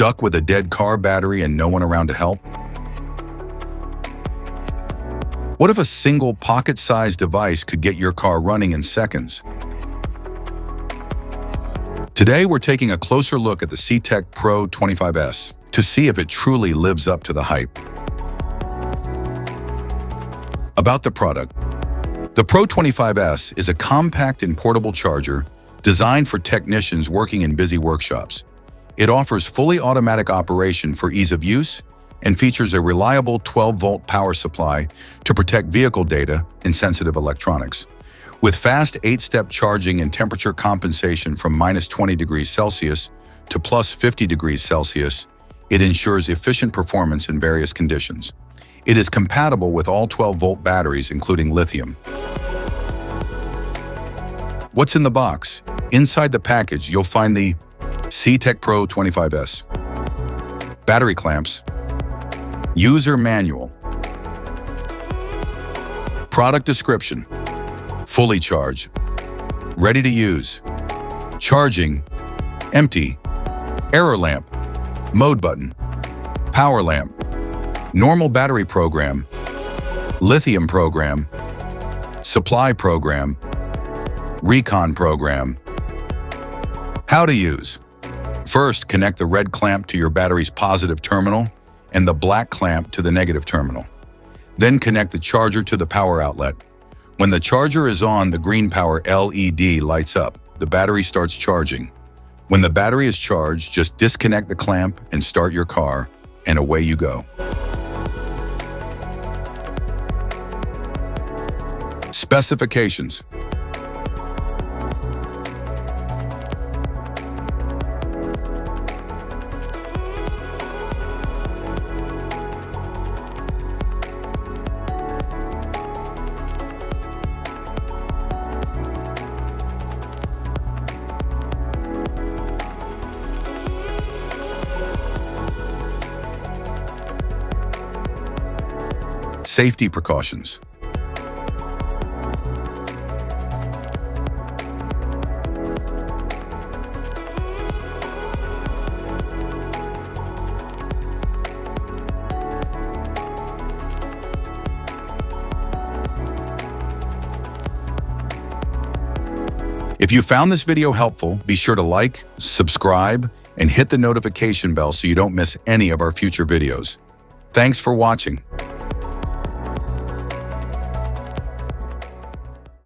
Stuck with a dead car battery and no one around to help? What if a single pocket-sized device could get your car running in seconds? Today, we're taking a closer look at the CTEK PRO25S to see if it truly lives up to the hype. About the product. The Pro25S is a compact and portable charger designed for technicians working in busy workshops. It offers fully automatic operation for ease of use and features a reliable 12-volt power supply to protect vehicle data and sensitive electronics. With fast 8-step charging and temperature compensation from -20 degrees Celsius to +50 degrees Celsius, it ensures efficient performance in various conditions. It is compatible with all 12-volt batteries, including lithium. What's in the box? Inside the package, you'll find the CTEK PRO25S, battery clamps, user manual, product description, fully charged, ready to use, charging, empty, error lamp, mode button, power lamp, normal battery program, lithium program, supply program, recon program. How to use. First, connect the red clamp to your battery's positive terminal and the black clamp to the negative terminal. Then connect the charger to the power outlet. When the charger is on, the green power LED lights up. The battery starts charging. When the battery is charged, just disconnect the clamp and start your car, and away you go. Specifications. Safety precautions. If you found this video helpful, be sure to like, subscribe, and hit the notification bell so you don't miss any of our future videos. Thanks for watching.